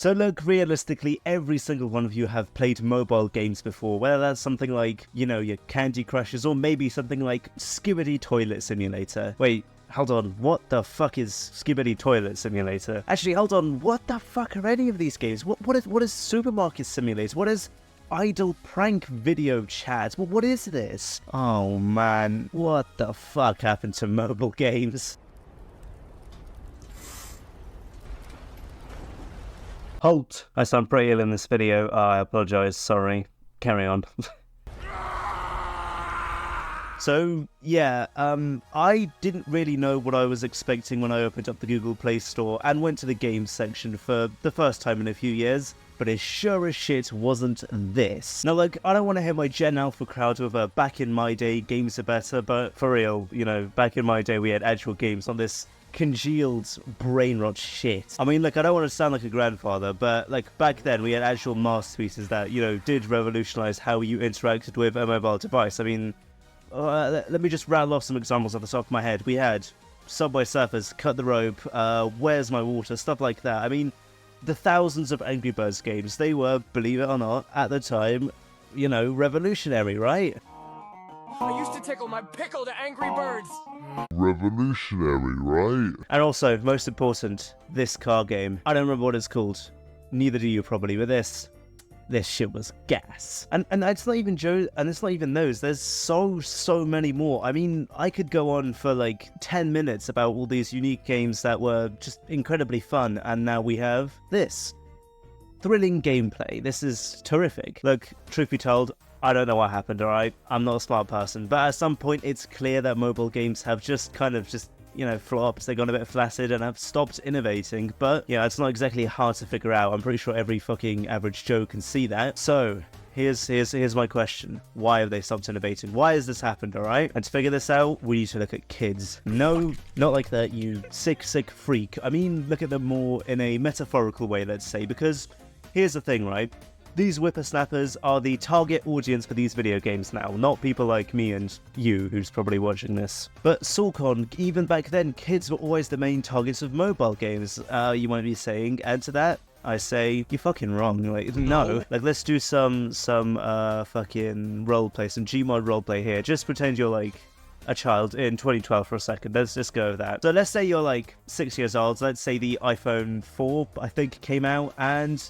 So look, realistically, every single one of you have played mobile games before, whether that's something like, you know, your Candy Crushes, or maybe something like Skibidi Toilet Simulator. Wait, hold on, what the fuck is Skibidi Toilet Simulator? Actually, hold on, what the fuck are any of these games? What is Supermarket Simulator? What is Idle Prank Video Chat? What is this? Oh man, what the fuck happened to mobile games? Halt! I sound pretty ill in this video. I apologise, sorry. Carry on. So, yeah, I didn't really know what I was expecting when I opened up the Google Play Store and went to the games section for the first time in a few years, but it sure as shit wasn't this. Now, like, I don't want to hear my Gen Alpha crowd with a back in my day, games are better, but for real, you know, back in my day we had actual games on this congealed brain rot shit. I mean, look, I don't want to sound like a grandfather, but like back then we had actual masterpieces that, you know, did revolutionize how you interacted with a mobile device. I mean, let me just rattle off some examples off the top of my head. We had Subway Surfers, Cut the Rope, Where's My Water, stuff like that. I mean, the thousands of Angry Birds games, they were, believe it or not, at the time, you know, revolutionary, right? I used to tickle my pickle to Angry Birds. Revolutionary, right? And also, most important, this car game. I don't remember what it's called. Neither do you probably, but this shit was gas. And it's not even it's not even those. There's so many more. I mean, I could go on for like 10 minutes about all these unique games that were just incredibly fun, and now we have this. Thrilling gameplay. This is terrific. Look, truth be told, I don't know what happened, alright? I'm not a smart person, but at some point it's clear that mobile games have just you know, flopped, they've gone a bit flaccid and have stopped innovating, but yeah, it's not exactly hard to figure out. I'm pretty sure every fucking average Joe can see that. So, here's my question. Why have they stopped innovating? Why has this happened, alright? And to figure this out, we need to look at kids. No, not like that, you sick freak. I mean, look at them more in a metaphorical way, let's say, because here's the thing, right? These whippersnappers are the target audience for these video games now, not people like me and you, who's probably watching this. But Sorcon, even back then, kids were always the main targets of mobile games, you might be saying, and to that, I say, you're fucking wrong. Like, no. Like, let's do some fucking roleplay, some Gmod roleplay here. Just pretend you're like a child in 2012 for a second. Let's just go with that. So let's say you're like 6 years old. Let's say the iPhone 4, I think, came out, and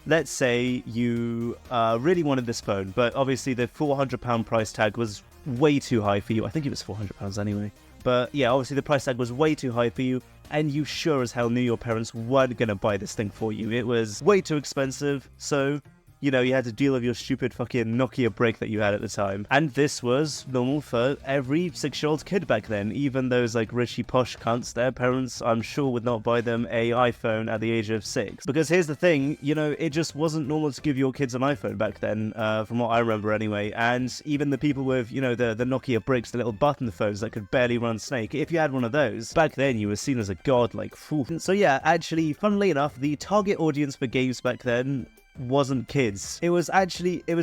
let's say you really wanted this phone, but obviously the £400 price tag was way too high for you. I think it was £400 anyway. But yeah, obviously the price tag was way too high for you, and you sure as hell knew your parents weren't going to buy this thing for you. It was way too expensive, so you know, you had to deal with your stupid fucking Nokia brick that you had at the time. And this was normal for every 6-year-old kid back then. Even those like richy posh cunts, their parents, I'm sure, would not buy them a iPhone at the age of 6. Because here's the thing, you know, it just wasn't normal to give your kids an iPhone back then, from what I remember anyway. And even the people with, you know, the Nokia bricks, the little button phones that could barely run Snake, if you had one of those, back then you were seen as a god, like, phew. So yeah, actually, funnily enough, the target audience for games back then wasn't kids. It was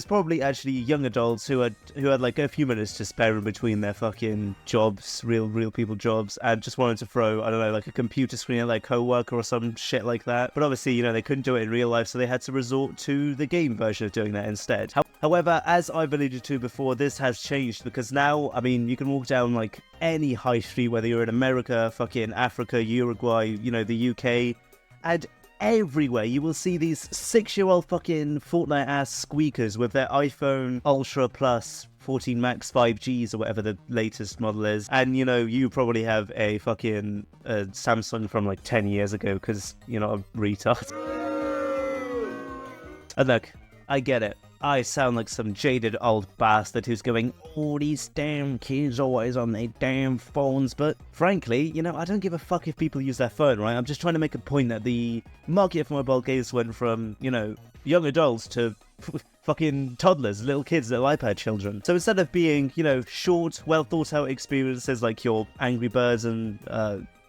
probably young adults who had like a few minutes to spare in between their fucking jobs, real people jobs, and just wanted to throw, I don't know, like a computer screen at their coworker or some shit like that. But obviously, you know, they couldn't do it in real life, so they had to resort to the game version of doing that instead. However, as I've alluded to before, this has changed, because now, I mean, you can walk down like any high street, whether you're in America, fucking Africa, Uruguay, you know, the UK, and everywhere you will see these 6-year-old fucking Fortnite ass squeakers with their iPhone Ultra Plus 14 Max 5Gs or whatever the latest model is, and you know, you probably have a fucking Samsung from like 10 years ago because you're not a retard. And look, I get it. I sound like some jaded old bastard who's going, all these damn kids always on their damn phones, but frankly, you know, I don't give a fuck if people use their phone, right? I'm just trying to make a point that the market for mobile games went from, you know, young adults to fucking toddlers, little kids, little iPad children. So instead of being, you know, short, well thought out experiences like your Angry Birds and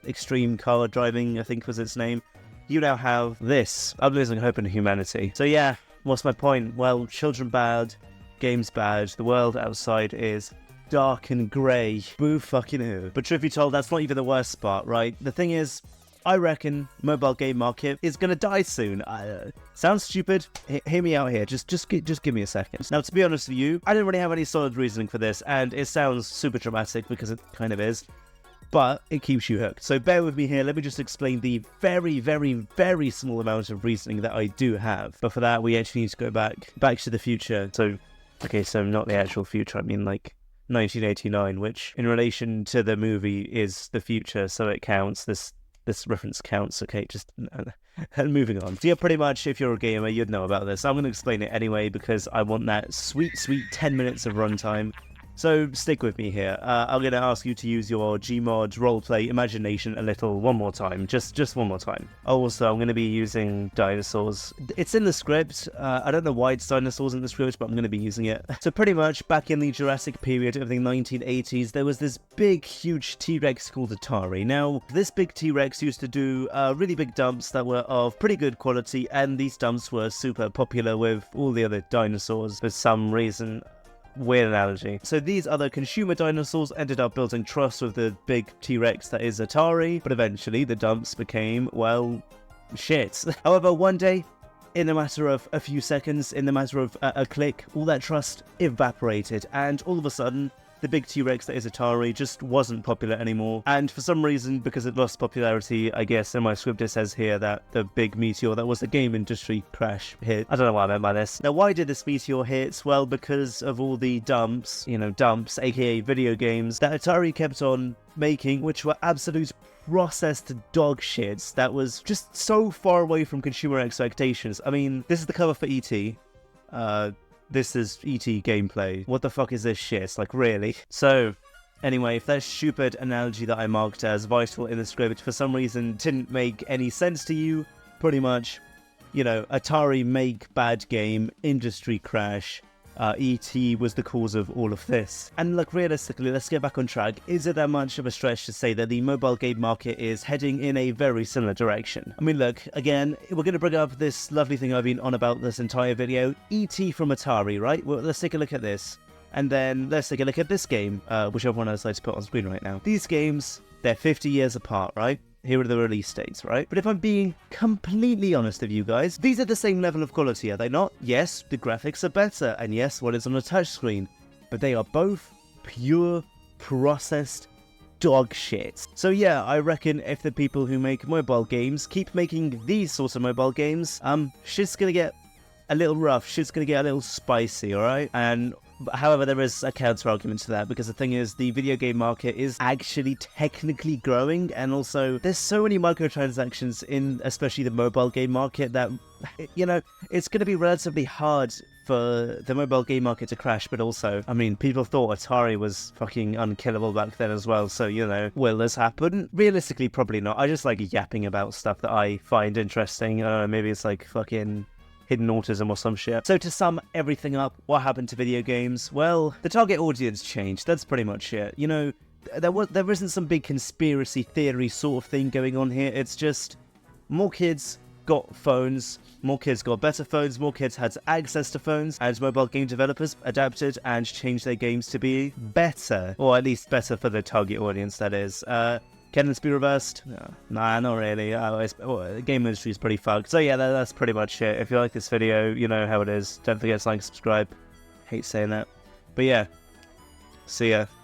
Extreme Car Driving, I think was its name, you now have this. I'm losing hope in humanity. So yeah, what's my point? Well, children bad, games bad, the world outside is dark and grey. Boo fucking who. But truth be told, that's not even the worst part, right? The thing is, I reckon mobile game market is gonna die soon. Sounds stupid. Hear me out here. Just give me a second. Now, to be honest with you, I don't really have any solid reasoning for this, and it sounds super dramatic because it kind of is, but it keeps you hooked. So bear with me here. Let me just explain the very, very, very small amount of reasoning that I do have. But for that, we actually need to go back to the future. So, okay, so not the actual future. I mean, like 1989, which in relation to the movie is the future, so it counts. This reference counts. Okay, just moving on. So yeah, pretty much, if you're a gamer, you'd know about this. I'm going to explain it anyway because I want that sweet 10 minutes of runtime. So stick with me here. I'm going to ask you to use your Gmod roleplay imagination a little one more time. Just one more time. Also, I'm going to be using dinosaurs. It's in the script. I don't know why it's dinosaurs in the script, but I'm going to be using it. So pretty much back in the Jurassic period of the 1980s, there was this big, huge T-Rex called Atari. Now, this big T-Rex used to do really big dumps that were of pretty good quality, and these dumps were super popular with all the other dinosaurs for some reason. Weird analogy. So these other consumer dinosaurs ended up building trust with the big T-Rex that is Atari, but eventually the dumps became, well, shit. However, one day, in a matter of a few seconds, in the matter of a click, all that trust evaporated, and all of a sudden, the big T-Rex that is Atari just wasn't popular anymore. And for some reason, because it lost popularity, I guess in my script it says here that the big meteor that was the game industry crash hit. I don't know what I meant by this. Now, why did this meteor hit? Well, because of all the dumps, aka video games, that Atari kept on making, which were absolute processed dog shits that was just so far away from consumer expectations. I mean, this is the cover for E.T. This is E.T. gameplay. What the fuck is this shit? Like, really? So, anyway, if that stupid analogy that I marked as vital in the script for some reason didn't make any sense to you, pretty much, Atari make bad game, industry crash, E.T. was the cause of all of this. And look, realistically, let's get back on track. Is it that much of a stretch to say that the mobile game market is heading in a very similar direction? I mean, look, again, we're going to bring up this lovely thing I've been on about this entire video, E.T. from Atari, right? Well, let's take a look at this. And then let's take a look at this game, whichever one I decide to put on screen right now. These games, they're 50 years apart, right? Here are the release dates, right? But if I'm being completely honest with you guys, these are the same level of quality, are they not? Yes, the graphics are better, and yes, one is on a touchscreen, but they are both pure, processed dog shit. So yeah, I reckon if the people who make mobile games keep making these sorts of mobile games, shit's gonna get a little rough, shit's gonna get a little spicy, alright? And however, there is a counter-argument to that, because the thing is, the video game market is actually technically growing, and also, there's so many microtransactions in, especially the mobile game market, that, it's going to be relatively hard for the mobile game market to crash, but also, I mean, people thought Atari was fucking unkillable back then as well, so, will this happen? Realistically, probably not. I just like yapping about stuff that I find interesting. Maybe it's like fucking hidden autism or some shit. So to sum everything up, what happened to video games? Well, the target audience changed. That's pretty much it. There isn't some big conspiracy theory sort of thing going on here. It's just more kids got phones, more kids got better phones, more kids had access to phones, and mobile game developers adapted and changed their games to be better, or at least better for the target audience, that is. Can this be reversed? No. Nah, not really. The game industry is pretty fucked. So yeah, that's pretty much it. If you like this video, you know how it is. Don't forget to like and subscribe. Hate saying that. But yeah, see ya.